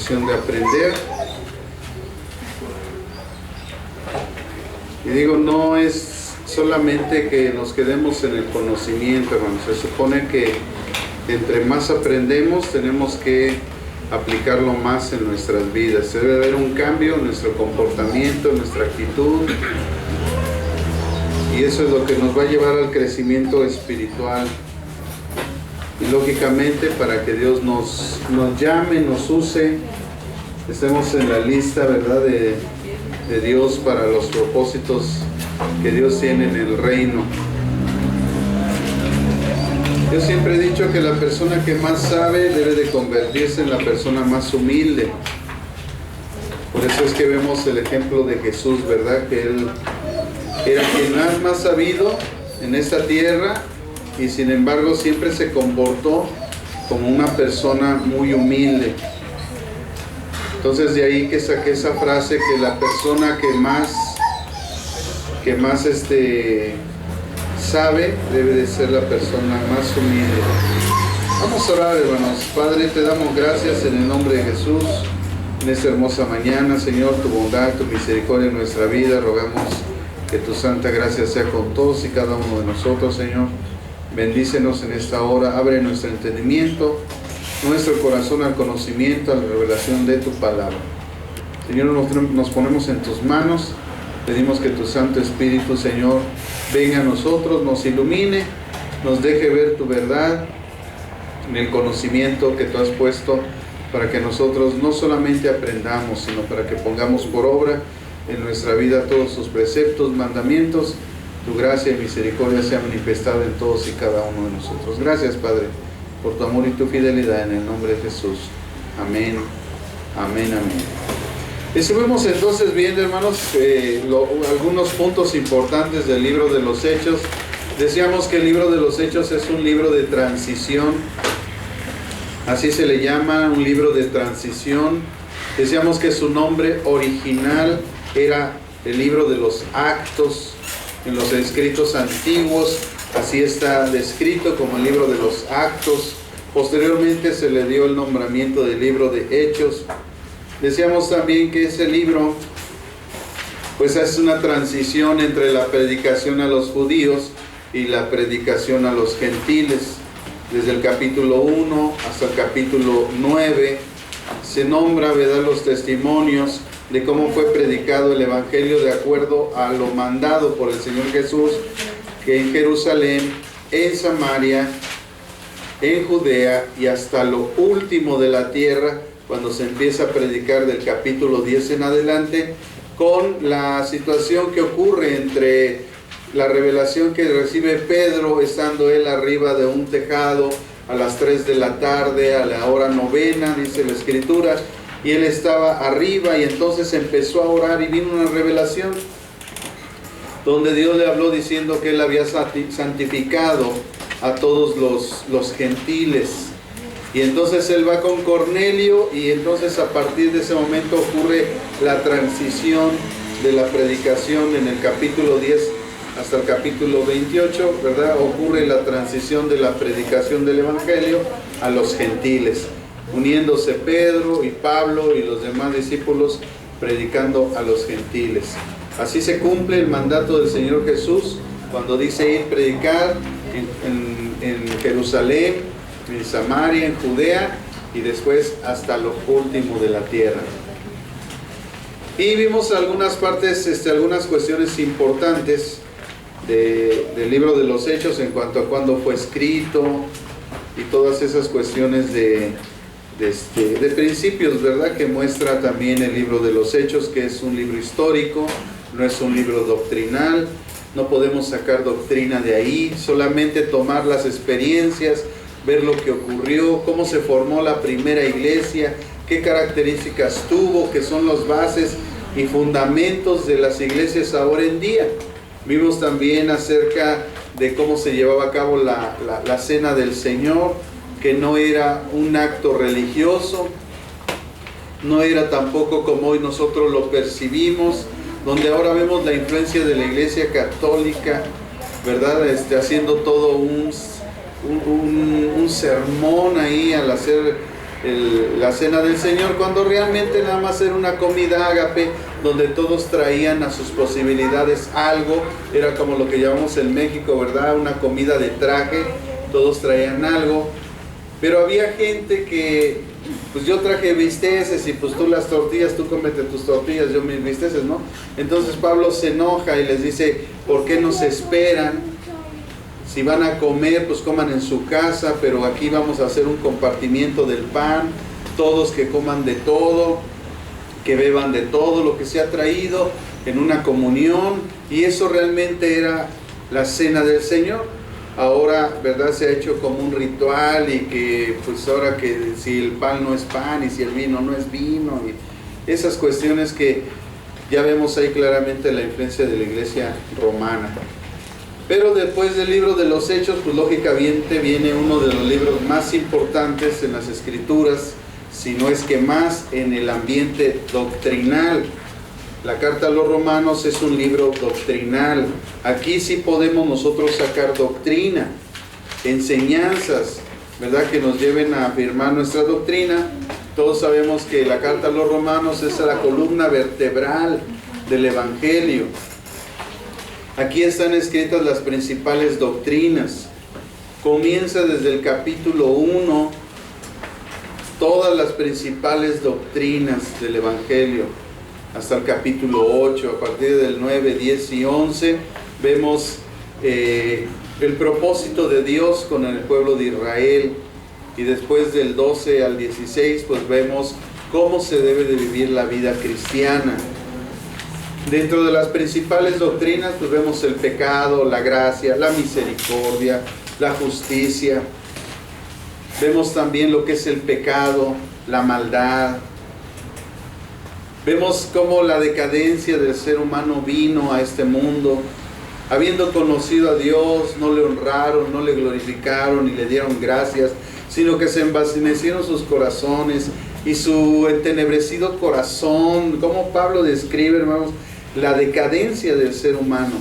disposición de aprender. Y digo, no es solamente que nos quedemos en el conocimiento, hermanos. Se supone que entre más aprendemos, tenemos que aplicarlo más en nuestras vidas. Debe haber un cambio en nuestro comportamiento, en nuestra actitud. Y eso es lo que nos va a llevar al crecimiento espiritual. Y lógicamente, para que Dios nos llame, nos use, estemos en la lista, ¿verdad?, de Dios para los propósitos que Dios tiene en el reino. Yo siempre he dicho que la persona que más sabe debe de convertirse en la persona más humilde. Por eso es que vemos el ejemplo de Jesús, ¿verdad?, que Él era quien más sabido en esta tierra, y sin embargo siempre se comportó como una persona muy humilde. Entonces de ahí que saqué esa frase, que la persona que más sabe debe de ser la persona más humilde. Vamos a orar, hermanos. Padre, te damos gracias en el nombre de Jesús en esta hermosa mañana. Señor, tu bondad, tu misericordia en nuestra vida, rogamos que tu santa gracia sea con todos y cada uno de nosotros, Señor. Bendícenos en esta hora, abre nuestro entendimiento, nuestro corazón al conocimiento, a la revelación de tu palabra. Señor, nos ponemos en tus manos, pedimos que tu Santo Espíritu, Señor, venga a nosotros, nos ilumine, nos deje ver tu verdad en el conocimiento que tú has puesto, para que nosotros no solamente aprendamos, sino para que pongamos por obra en nuestra vida todos tus preceptos, mandamientos. Tu gracia y misericordia sea manifestada en todos y cada uno de nosotros. Gracias, Padre, por tu amor y tu fidelidad, en el nombre de Jesús. Amén, amén, amén. Estuvimos entonces viendo, hermanos, algunos puntos importantes del libro de los Hechos. Decíamos que el libro de los Hechos es un libro de transición. Así se le llama, un libro de transición. Decíamos que su nombre original era el libro de los Actos. En los escritos antiguos, así está descrito como el libro de los Actos. Posteriormente se le dio el nombramiento del libro de Hechos. Decíamos también que ese libro, pues, es una transición entre la predicación a los judíos y la predicación a los gentiles. Desde el capítulo 1 hasta el capítulo 9 se nombra, ¿verdad?, los testimonios de cómo fue predicado el Evangelio de acuerdo a lo mandado por el Señor Jesús, que en Jerusalén, en Samaria, en Judea y hasta lo último de la tierra, cuando se empieza a predicar del capítulo 10 en adelante, con la situación que ocurre entre la revelación que recibe Pedro, estando él arriba de un tejado a las 3 de la tarde, a la hora novena, dice la Escritura, y él estaba arriba y entonces empezó a orar y vino una revelación donde Dios le habló diciendo que él había santificado a todos los gentiles. Y entonces él va con Cornelio y entonces a partir de ese momento ocurre la transición de la predicación en el capítulo 10 hasta el capítulo 28, ¿verdad? Ocurre la transición de la predicación del Evangelio a los gentiles, uniéndose Pedro y Pablo y los demás discípulos predicando a los gentiles. Así se cumple el mandato del Señor Jesús cuando dice ir predicar en Jerusalén, en Samaria, en Judea y después hasta lo último de la tierra. Y vimos algunas partes, algunas cuestiones importantes del libro de los Hechos en cuanto a cuándo fue escrito y todas esas cuestiones de principios, ¿verdad?, que muestra también el libro de los Hechos, que es un libro histórico, no es un libro doctrinal. No podemos sacar doctrina de ahí, solamente tomar las experiencias, ver lo que ocurrió, cómo se formó la primera iglesia, qué características tuvo, que son las bases y fundamentos de las iglesias ahora en día. Vimos también acerca de cómo se llevaba a cabo la cena del Señor, que no era un acto religioso, no era tampoco como hoy nosotros lo percibimos, donde ahora vemos la influencia de la Iglesia Católica, ¿verdad?, haciendo todo un sermón ahí al hacer la cena del Señor, cuando realmente nada más era una comida ágape, donde todos traían a sus posibilidades algo. Era como lo que llamamos en México, ¿verdad? Una comida de traje, todos traían algo. Pero había gente que, pues yo traje bisteces y pues tú las tortillas, tú cómete tus tortillas, yo mis bisteces, ¿no? Entonces Pablo se enoja y les dice, ¿por qué no se esperan? Si van a comer, pues coman en su casa, pero aquí vamos a hacer un compartimiento del pan, todos que coman de todo, que beban de todo lo que se ha traído en una comunión, y eso realmente era la cena del Señor. Ahora, ¿verdad? Se ha hecho como un ritual, y que pues ahora que si el pan no es pan y si el vino no es vino, y esas cuestiones que ya vemos ahí claramente la influencia de la iglesia romana. Pero después del libro de los Hechos, pues lógicamente viene uno de los libros más importantes en las Escrituras, si no es que más, en el ambiente doctrinal. La carta a los Romanos es un libro doctrinal. Aquí sí podemos nosotros sacar doctrina, enseñanzas, ¿verdad?, que nos lleven a afirmar nuestra doctrina. Todos sabemos que la carta a los Romanos es la columna vertebral del Evangelio. Aquí están escritas las principales doctrinas. Comienza desde el capítulo 1, todas las principales doctrinas del Evangelio, hasta el capítulo 8. A partir del 9, 10 y 11 vemos el propósito de Dios con el pueblo de Israel, y después del 12 al 16 pues vemos cómo se debe de vivir la vida cristiana. Dentro de las principales doctrinas pues vemos el pecado, la gracia, la misericordia, la justicia. Vemos también lo que es el pecado, la maldad. Vemos cómo la decadencia del ser humano vino a este mundo. Habiendo conocido a Dios, no le honraron, no le glorificaron ni le dieron gracias, sino que se envanecieron sus corazones y su entenebrecido corazón. Como Pablo describe, hermanos, la decadencia del ser humano.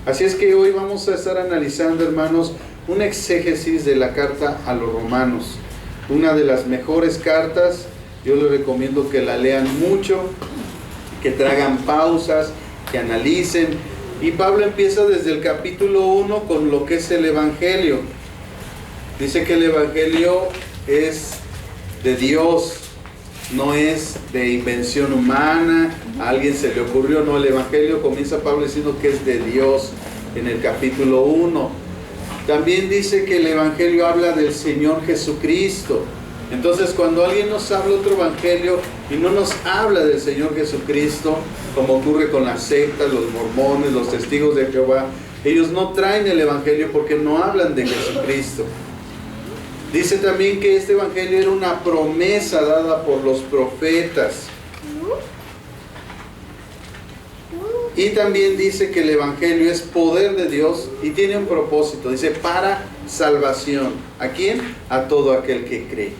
Así es que hoy vamos a estar analizando, hermanos, un exégesis de la carta a los Romanos. Una de las mejores cartas. Yo les recomiendo que la lean mucho, que traigan pausas, que analicen. Y Pablo empieza desde el capítulo 1 con lo que es el Evangelio. Dice que el Evangelio es de Dios, no es de invención humana, a alguien se le ocurrió. No, el Evangelio comienza Pablo diciendo que es de Dios en el capítulo 1. También dice que el Evangelio habla del Señor Jesucristo. Entonces, cuando alguien nos habla otro evangelio y no nos habla del Señor Jesucristo, como ocurre con las sectas, los mormones, los testigos de Jehová, ellos no traen el evangelio porque no hablan de Jesucristo. Dice también que este evangelio era una promesa dada por los profetas. Y también dice que el evangelio es poder de Dios y tiene un propósito. Dice, para salvación. ¿A quién? A todo aquel que cree.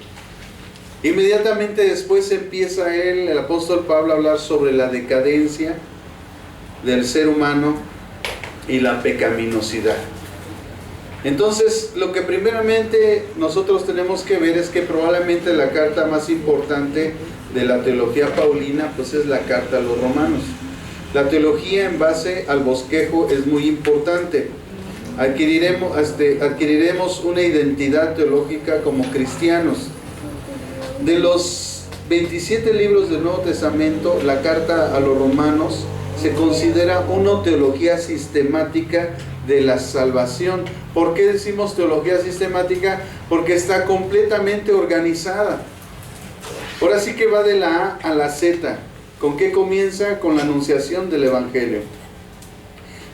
Inmediatamente después empieza el apóstol Pablo a hablar sobre la decadencia del ser humano y la pecaminosidad. Entonces, lo que primeramente nosotros tenemos que ver es que probablemente la carta más importante de la teología paulina pues es la carta a los Romanos. La teología en base al bosquejo es muy importante. Adquiriremos una identidad teológica como cristianos. De los 27 libros del Nuevo Testamento, la carta a los Romanos se considera una teología sistemática de la salvación. ¿Por qué decimos teología sistemática? Porque está completamente organizada. Ahora sí que va de la A a la Z. ¿Con qué comienza? Con la anunciación del Evangelio.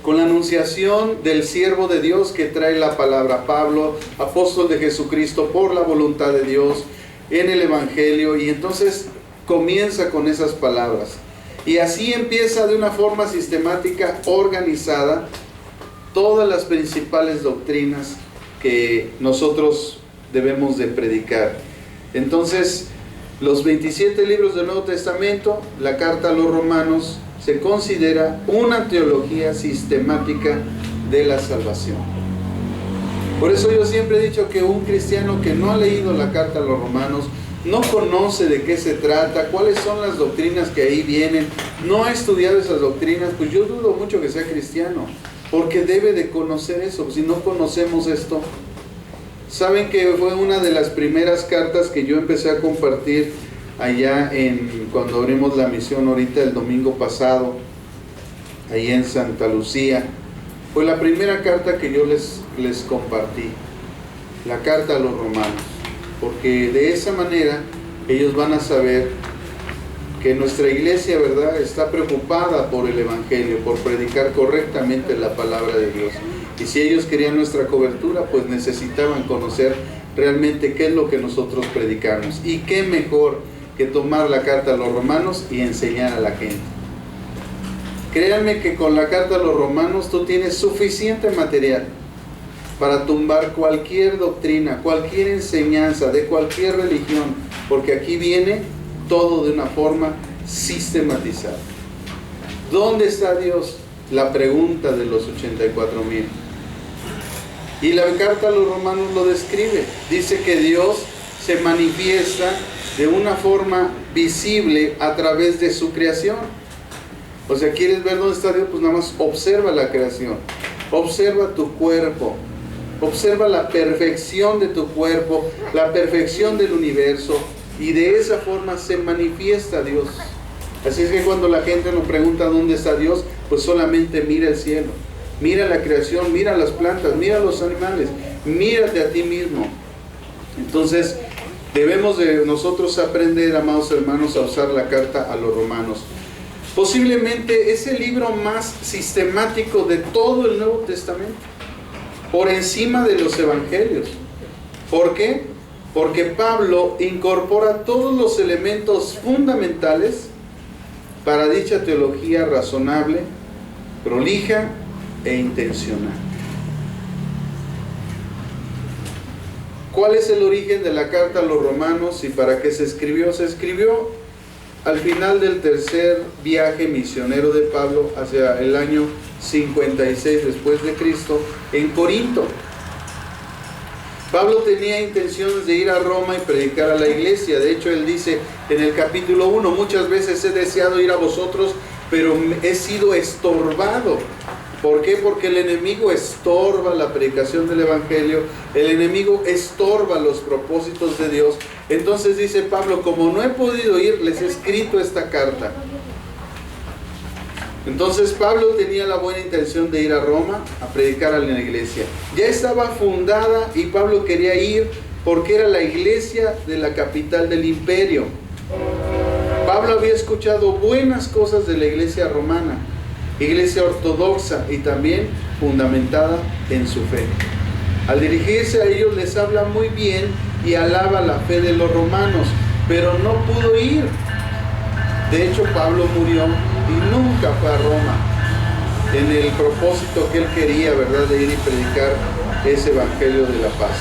Con la anunciación del siervo de Dios que trae la palabra, Pablo, apóstol de Jesucristo por la voluntad de Dios, en el Evangelio, y entonces comienza con esas palabras. Y así empieza de una forma sistemática, organizada, todas las principales doctrinas que nosotros debemos de predicar. Entonces, los 27 libros del Nuevo Testamento, la carta a los Romanos, se considera una teología sistemática de la salvación. Por eso yo siempre he dicho que un cristiano que no ha leído la carta a los Romanos no conoce de qué se trata, cuáles son las doctrinas que ahí vienen, no ha estudiado esas doctrinas, pues yo dudo mucho que sea cristiano, porque debe de conocer eso. Si no conocemos esto, saben que fue una de las primeras cartas que yo empecé a compartir allá cuando abrimos la misión ahorita el domingo pasado, allá en Santa Lucía. Fue la primera carta que yo les compartí, la carta a los romanos, porque de esa manera ellos van a saber que nuestra iglesia, ¿verdad?, está preocupada por el Evangelio, por predicar correctamente la palabra de Dios. Y si ellos querían nuestra cobertura, pues necesitaban conocer realmente qué es lo que nosotros predicamos. Y qué mejor que tomar la carta a los romanos y enseñar a la gente. Créanme que con la carta a los romanos tú tienes suficiente material para tumbar cualquier doctrina, cualquier enseñanza de cualquier religión, porque aquí viene todo de una forma sistematizada. ¿Dónde está Dios? La pregunta de los 84,000. Y la carta a los romanos lo describe. Dice que Dios se manifiesta de una forma visible a través de su creación. O sea, ¿quieres ver dónde está Dios? Pues nada más observa la creación. Observa tu cuerpo. Observa la perfección de tu cuerpo, la perfección del universo. Y de esa forma se manifiesta Dios. Así es que cuando la gente nos pregunta dónde está Dios, pues solamente mira el cielo, mira la creación, mira las plantas, mira los animales, mírate a ti mismo. Entonces debemos de nosotros aprender, amados hermanos, a usar la carta a los romanos. Posiblemente es el libro más sistemático de todo el Nuevo Testamento, por encima de los evangelios. ¿Por qué? Porque Pablo incorpora todos los elementos fundamentales para dicha teología razonable, prolija e intencional. ¿Cuál es el origen de la carta a los romanos y para qué se escribió? Se escribió al final del tercer viaje misionero de Pablo, hacia el año 56 después de Cristo, en Corinto. Pablo tenía intenciones de ir a Roma y predicar a la iglesia. De hecho, él dice en el capítulo 1, muchas veces he deseado ir a vosotros, pero he sido estorbado. ¿Por qué? Porque el enemigo estorba la predicación del Evangelio, el enemigo estorba los propósitos de Dios. Entonces dice Pablo, como no he podido ir, les he escrito esta carta. Entonces Pablo tenía la buena intención de ir a Roma a predicar a la iglesia. Ya estaba fundada y Pablo quería ir porque era la iglesia de la capital del imperio. Pablo había escuchado buenas cosas de la iglesia romana, iglesia ortodoxa y también fundamentada en su fe. Al dirigirse a ellos les habla muy bien y alaba la fe de los romanos, pero no pudo ir. De hecho, Pablo murió y nunca fue a Roma en el propósito que él quería, ¿verdad?, de ir y predicar ese evangelio de la paz.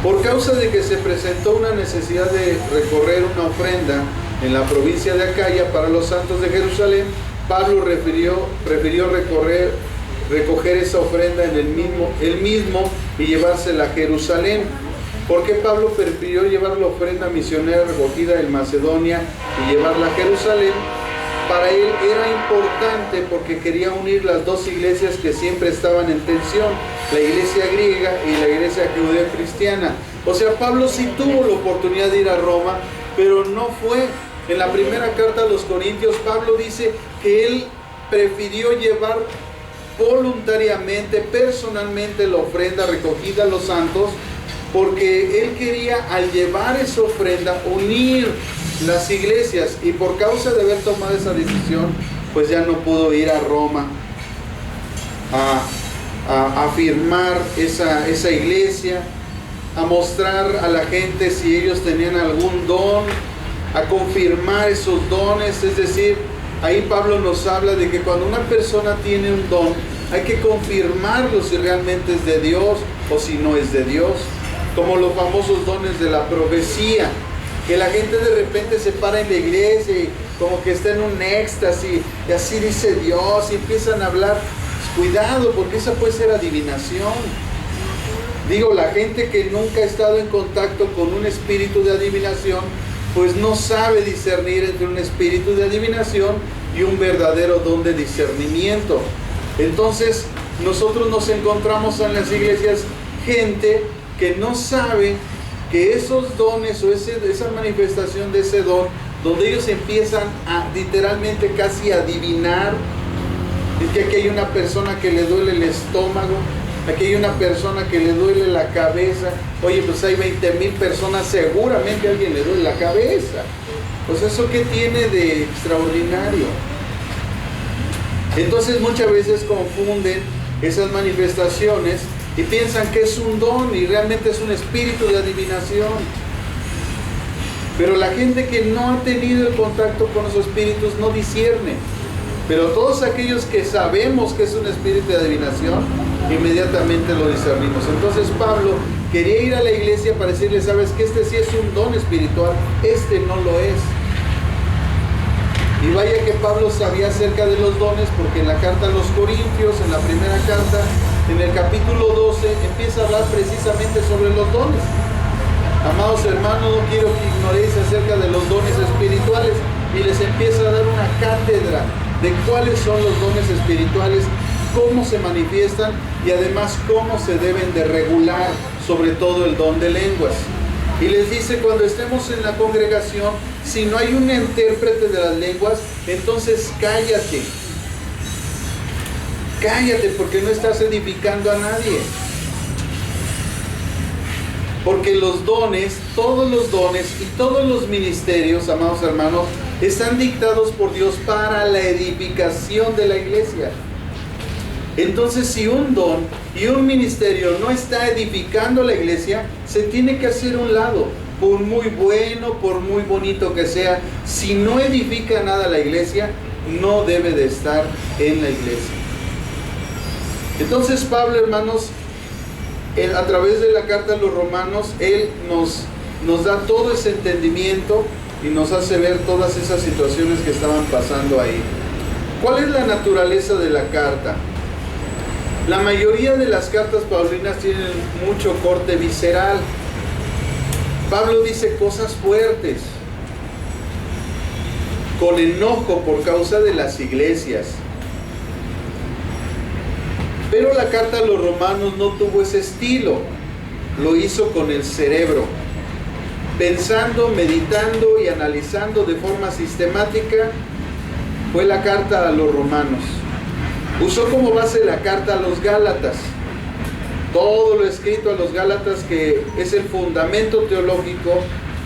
Por causa de que se presentó una necesidad de recorrer una ofrenda en la provincia de Acaya para los santos de Jerusalén, Pablo prefirió recoger esa ofrenda en él mismo y llevársela a Jerusalén. ¿Por qué Pablo prefirió llevar la ofrenda misionera recogida en Macedonia y llevarla a Jerusalén? Para él era importante porque quería unir las dos iglesias que siempre estaban en tensión, la iglesia griega y la iglesia judeo-cristiana. O sea, Pablo sí tuvo la oportunidad de ir a Roma, pero no fue. En la primera carta a los Corintios, Pablo dice que él prefirió llevar voluntariamente, personalmente, la ofrenda recogida a los santos, porque él quería, al llevar esa ofrenda, unir las iglesias, y por causa de haber tomado esa decisión, pues ya no pudo ir a Roma a afirmar esa iglesia, a mostrar a la gente si ellos tenían algún don, a confirmar esos dones. Es decir, ahí Pablo nos habla de que cuando una persona tiene un don, hay que confirmarlo si realmente es de Dios o si no es de Dios. Como los famosos dones de la profecía, que la gente de repente se para en la iglesia y como que está en un éxtasis, y así dice Dios, y empiezan a hablar. Cuidado, porque esa puede ser adivinación. Digo, la gente que nunca ha estado en contacto con un espíritu de adivinación, pues no sabe discernir entre un espíritu de adivinación y un verdadero don de discernimiento. Entonces, nosotros nos encontramos en las iglesias gente que no sabe que esos dones o esa manifestación de ese don, donde ellos empiezan a literalmente casi adivinar, es que aquí hay una persona que le duele el estómago, aquí hay una persona que le duele la cabeza. Oye, pues hay 20,000 personas, seguramente a alguien le duele la cabeza. Pues eso, ¿qué tiene de extraordinario? Entonces muchas veces confunden esas manifestaciones y piensan que es un don y realmente es un espíritu de adivinación. Pero la gente que no ha tenido el contacto con los espíritus no discierne. Pero todos aquellos que sabemos que es un espíritu de adivinación, inmediatamente lo discernimos. Entonces Pablo quería ir a la iglesia para decirle, sabes que este sí es un don espiritual, este no lo es. Y vaya que Pablo sabía acerca de los dones, porque en la carta a los Corintios, en la primera carta, en el capítulo 12, empieza a hablar precisamente sobre los dones. Amados hermanos, no quiero que ignoréis acerca de los dones espirituales, y les empieza a dar una cátedra de cuáles son los dones espirituales, cómo se manifiestan y además cómo se deben de regular, sobre todo el don de lenguas. Y les dice, cuando estemos en la congregación, si no hay un intérprete de las lenguas, entonces cállate. Cállate, porque no estás edificando a nadie. Porque los dones, todos los dones y todos los ministerios, amados hermanos, están dictados por Dios para la edificación de la iglesia. Entonces, si un don y un ministerio no está edificando la iglesia, se tiene que hacer a un lado. Por muy bueno, por muy bonito que sea, si no edifica nada la iglesia, no debe de estar en la iglesia. Entonces Pablo, hermanos, a través de la carta a los romanos, él nos da todo ese entendimiento y nos hace ver todas esas situaciones que estaban pasando ahí. ¿Cuál es la naturaleza de la carta? La mayoría de las cartas paulinas tienen mucho corte visceral. Pablo dice cosas fuertes, con enojo por causa de las iglesias. Pero la carta a los romanos no tuvo ese estilo, lo hizo con el cerebro, pensando, meditando y analizando de forma sistemática. Fue la carta a los romanos. Usó como base la carta a los Gálatas, todo lo escrito a los Gálatas, que es el fundamento teológico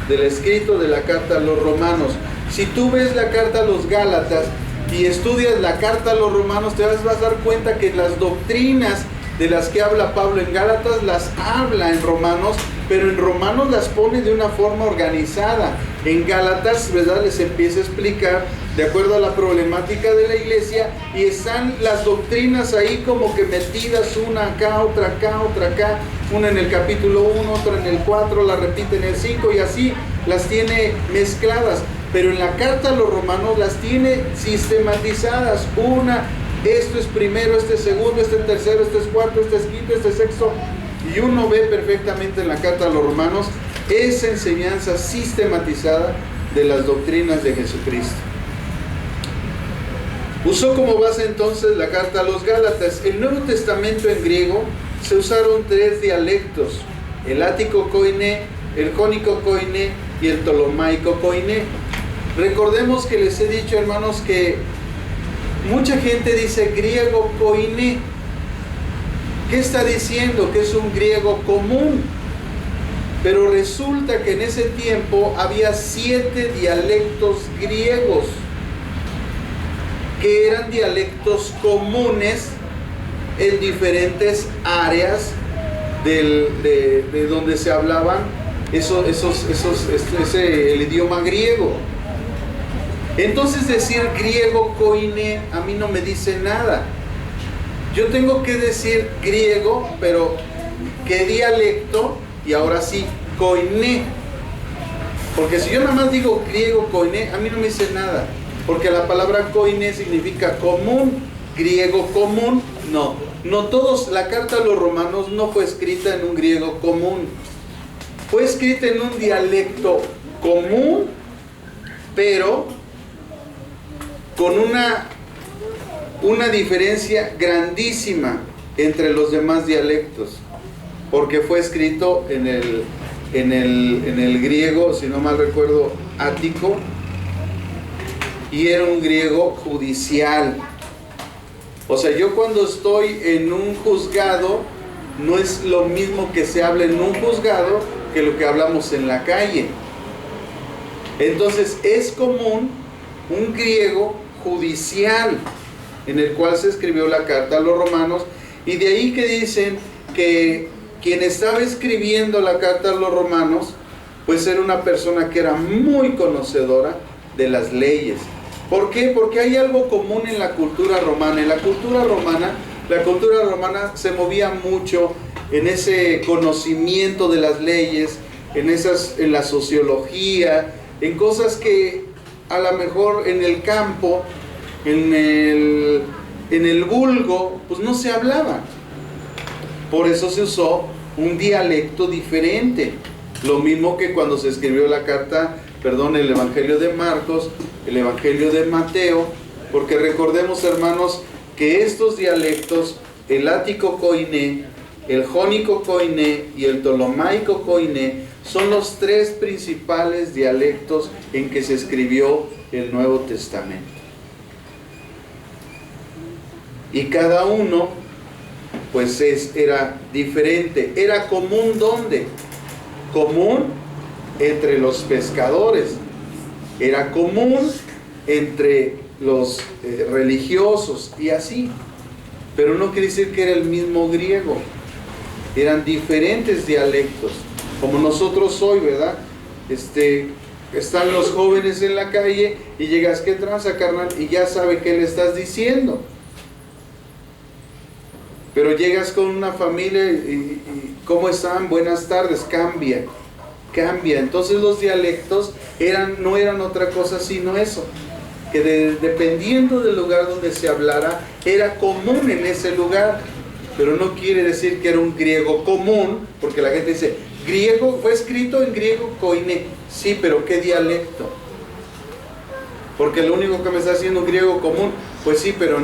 del escrito de la carta a los romanos. Si tú ves la carta a los Gálatas y estudias la carta a los romanos, te vas a dar cuenta que las doctrinas de las que habla Pablo en Gálatas las habla en Romanos, pero en Romanos las pone de una forma organizada. En Gálatas, ¿verdad?, les empieza a explicar de acuerdo a la problemática de la iglesia, y están las doctrinas ahí como que metidas, una acá, otra acá, otra acá, una en el capítulo 1, otra en el 4, la repite en el 5, y así las tiene mezcladas. Pero en la carta a los romanos las tiene sistematizadas, una, esto es primero, este es segundo, este es tercero, este es cuarto, este es quinto, este es sexto, y uno ve perfectamente en la carta a los romanos esa enseñanza sistematizada de las doctrinas de Jesucristo. Usó como base entonces la carta a los Gálatas. El Nuevo Testamento en griego se usaron 3 dialectos: el ático koiné, el jónico koiné y el ptolomaico koiné. Recordemos que les he dicho, hermanos, que mucha gente dice griego koiné. ¿Qué está diciendo? Que es un griego común. Pero resulta que en ese tiempo había 7 dialectos griegos, que eran dialectos comunes en diferentes áreas de donde se hablaban el idioma griego. Entonces decir griego koiné a mí no me dice nada. Yo tengo que decir griego, pero ¿qué dialecto? Y ahora sí, koiné. Porque si yo nada más digo griego koiné, a mí no me dice nada. Porque la palabra koiné significa común, griego común, no. no todos, la carta a los romanos no fue escrita en un griego común, fue escrita en un dialecto común, pero con una diferencia grandísima entre los demás dialectos, porque fue escrito en el griego, si no mal recuerdo, ático, y era un griego judicial. O sea, yo cuando estoy en un juzgado, no es lo mismo que se habla en un juzgado que lo que hablamos en la calle. Entonces es común un griego judicial en el cual se escribió la carta a los romanos, y de ahí que dicen que quien estaba escribiendo la carta a los romanos pues era una persona que era muy conocedora de las leyes. ¿Por qué? Porque hay algo común en la cultura romana. En la cultura romana se movía mucho en ese conocimiento de las leyes, en la sociología, en cosas que a lo mejor en el campo, en el vulgo, pues no se hablaba. Por eso se usó un dialecto diferente. Lo mismo que cuando se escribió el Evangelio de Marcos, el Evangelio de Mateo, porque recordemos, hermanos, que estos dialectos, el ático koiné, el jónico koiné y el ptolomaico koiné, son los tres principales dialectos en que se escribió el Nuevo Testamento. Y cada uno, pues era diferente. Era común, ¿dónde? Común entre los pescadores, era común entre los religiosos y así, pero no quiere decir que era el mismo griego, eran diferentes dialectos, como nosotros hoy, ¿verdad? Están los jóvenes en la calle y llegas, ¿qué tranza, carnal? Y ya sabe qué le estás diciendo. Pero llegas con una familia y ¿cómo están? Buenas tardes, cambia. Entonces los dialectos no eran otra cosa sino eso, que dependiendo del lugar donde se hablara, era común en ese lugar, pero no quiere decir que era un griego común, porque la gente dice, griego, fue escrito en griego koiné, sí, pero ¿qué dialecto? Porque lo único que me está haciendo un griego común, pues sí, pero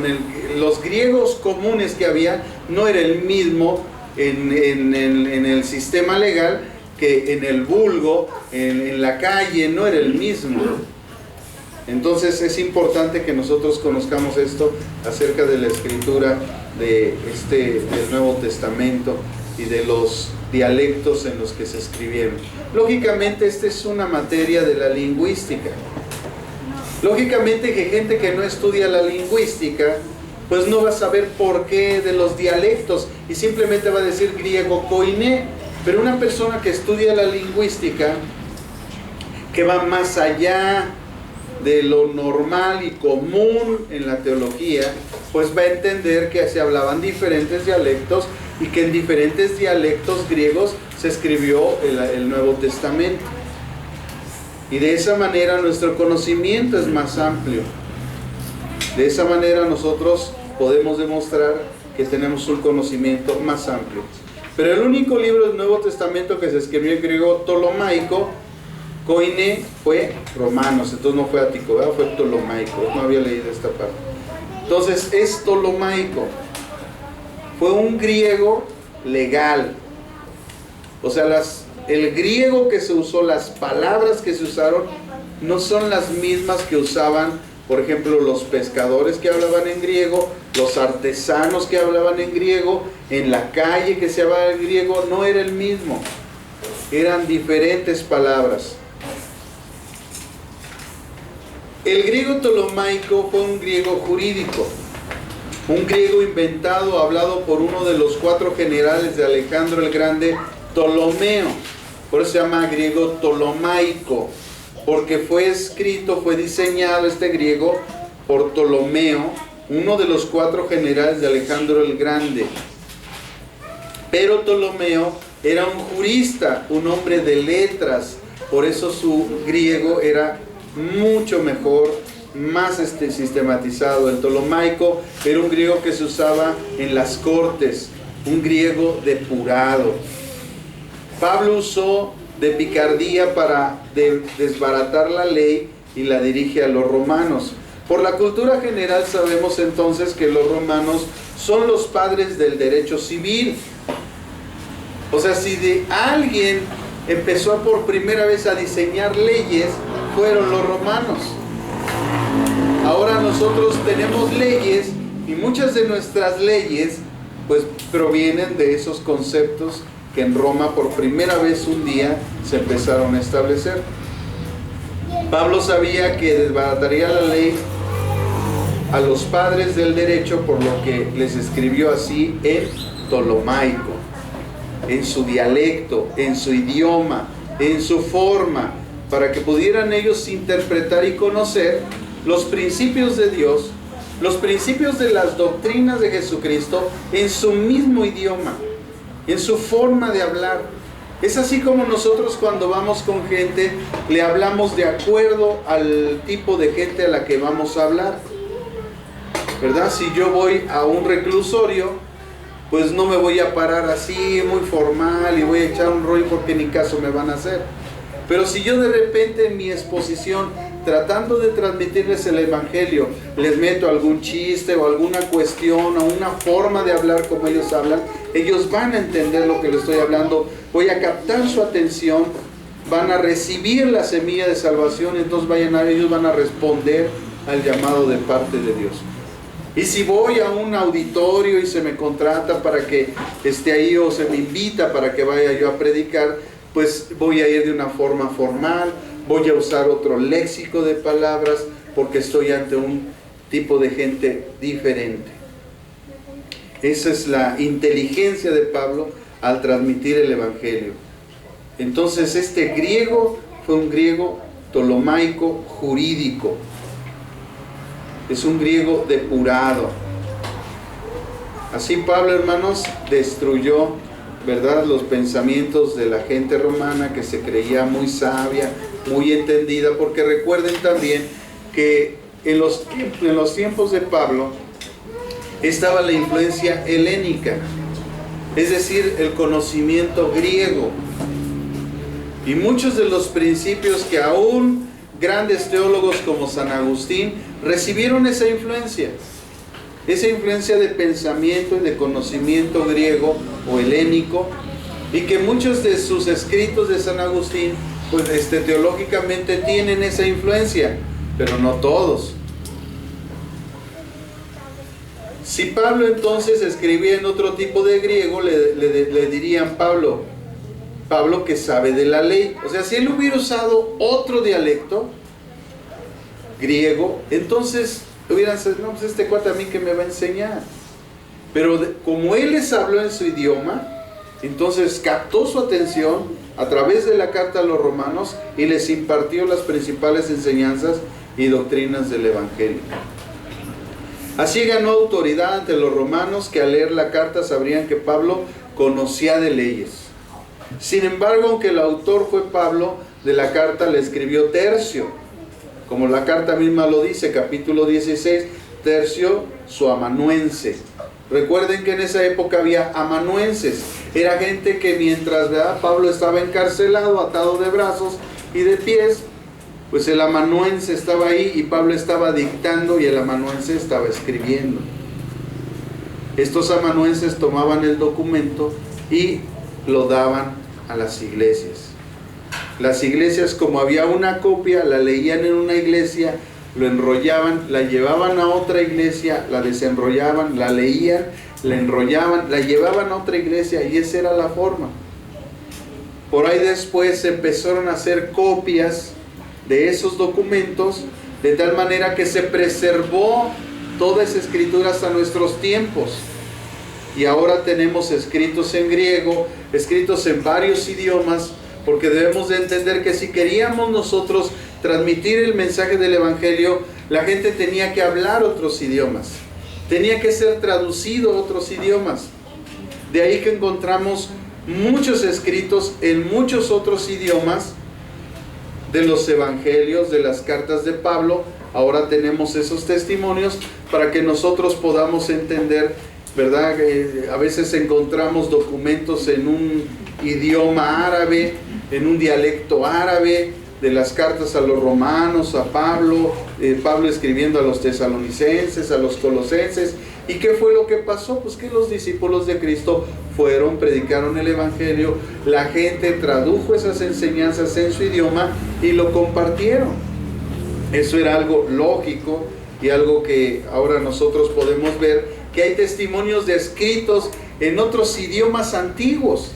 los griegos comunes que había no era el mismo en el sistema legal que en el vulgo, en la calle, no era el mismo. Entonces es importante que nosotros conozcamos esto acerca de la escritura del Nuevo Testamento y de los dialectos en los que se escribieron. Lógicamente esta es una materia de la lingüística. Lógicamente que gente que no estudia la lingüística pues no va a saber por qué de los dialectos y simplemente va a decir griego koiné. Pero una persona que estudia la lingüística, que va más allá de lo normal y común en la teología, pues va a entender que se hablaban diferentes dialectos y que en diferentes dialectos griegos se escribió el Nuevo Testamento. Y de esa manera nuestro conocimiento es más amplio. De esa manera nosotros podemos demostrar que tenemos un conocimiento más amplio. Pero el único libro del Nuevo Testamento que se escribió en griego ptolomaico, koiné, fue Romanos. Entonces no fue ático, ¿verdad? Fue ptolomaico. No había leído esta parte. Entonces es ptolomaico. Fue un griego legal. O sea, el griego que se usó, las palabras que se usaron, no son las mismas que usaban, por ejemplo, los pescadores que hablaban en griego, los artesanos que hablaban en griego, en la calle que se hablaba en griego, no era el mismo. Eran diferentes palabras. El griego ptolomaico fue un griego jurídico, un griego inventado, hablado por uno de los 4 generales de Alejandro el Grande, Ptolomeo. Por eso se llama griego ptolomaico, porque fue diseñado este griego por Ptolomeo, uno de los 4 generales de Alejandro el Grande. Pero Ptolomeo era un jurista, un hombre de letras, por eso su griego era mucho mejor, más sistematizado. El tolomaico era un griego que se usaba en las cortes, un griego depurado. Pablo usó de picardía para desbaratar la ley y la dirige a los romanos. Por la cultura general sabemos entonces que los romanos son los padres del derecho civil. O sea, si de alguien empezó por primera vez a diseñar leyes, fueron los romanos. Ahora nosotros tenemos leyes y muchas de nuestras leyes pues provienen de esos conceptos que en Roma por primera vez un día se empezaron a establecer. Pablo sabía que desbarataría la ley a los padres del derecho, por lo que les escribió así en tolomaico, en su dialecto, en su idioma, en su forma, para que pudieran ellos interpretar y conocer los principios de Dios, los principios de las doctrinas de Jesucristo en su mismo idioma, en su forma de hablar. Es así como nosotros cuando vamos con gente, le hablamos de acuerdo al tipo de gente a la que vamos a hablar, ¿verdad? Si yo voy a un reclusorio, pues no me voy a parar así, muy formal, y voy a echar un rollo porque ni caso me van a hacer. Pero si yo de repente en mi exposición, tratando de transmitirles el Evangelio, les meto algún chiste o alguna cuestión o una forma de hablar como ellos hablan, ellos van a entender lo que les estoy hablando, voy a captar su atención, van a recibir la semilla de salvación, entonces ellos van a responder al llamado de parte de Dios. Y si voy a un auditorio y se me contrata para que esté ahí o se me invita para que vaya yo a predicar, pues voy a ir de una forma formal, voy a usar otro léxico de palabras porque estoy ante un tipo de gente diferente. Esa es la inteligencia de Pablo al transmitir el Evangelio. Entonces este griego fue un griego tolomaico jurídico. Es un griego depurado. Así Pablo, hermanos, destruyó, ¿verdad?, los pensamientos de la gente romana que se creía muy sabia, muy entendida, porque recuerden también que en los tiempos de Pablo estaba la influencia helénica, es decir, el conocimiento griego. Y muchos de los principios que aún grandes teólogos como San Agustín recibieron esa influencia de pensamiento y de conocimiento griego o helénico, y que muchos de sus escritos de San Agustín pues teológicamente tienen esa influencia, pero no todos. Si Pablo entonces escribía en otro tipo de griego, le dirían Pablo que sabe de la ley. O sea, si él hubiera usado otro dialecto griego, entonces hubieran dicho, no, pues este cuate a mí que me va a enseñar. Pero como él les habló en su idioma, entonces captó su atención a través de la carta a los romanos y les impartió las principales enseñanzas y doctrinas del Evangelio. Así ganó autoridad ante los romanos, que al leer la carta sabrían que Pablo conocía de leyes. Sin embargo, aunque el autor fue Pablo, de la carta le escribió Tercio, como la carta misma lo dice, capítulo 16, Tercio, su amanuense. Recuerden que en esa época había amanuenses, era gente que mientras, ¿verdad?, Pablo estaba encarcelado, atado de brazos y de pies, pues el amanuense estaba ahí y Pablo estaba dictando y el amanuense estaba escribiendo. Estos amanuenses tomaban el documento y lo daban a las iglesias. Las iglesias, como había una copia, la leían en una iglesia, lo enrollaban, la llevaban a otra iglesia, la desenrollaban, la leían, la enrollaban, la llevaban a otra iglesia, y esa era la forma. Por ahí después se empezaron a hacer copias de esos documentos, de tal manera que se preservó toda esa escritura hasta nuestros tiempos. Y ahora tenemos escritos en griego, escritos en varios idiomas, porque debemos de entender que si queríamos nosotros transmitir el mensaje del Evangelio, la gente tenía que hablar otros idiomas, tenía que ser traducido a otros idiomas. De ahí que encontramos muchos escritos en muchos otros idiomas de los evangelios, de las cartas de Pablo. Ahora tenemos esos testimonios para que nosotros podamos entender, ¿verdad? A veces encontramos documentos en un idioma árabe, en un dialecto árabe, de las cartas a los romanos, a Pablo, Pablo escribiendo a los tesalonicenses, a los colosenses. ¿Y qué fue lo que pasó? Pues que los discípulos de Cristo fueron, predicaron el evangelio, la gente tradujo esas enseñanzas en su idioma y lo compartieron. Eso era algo lógico y algo que ahora nosotros podemos ver, que hay testimonios descritos en otros idiomas antiguos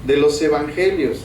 de los evangelios.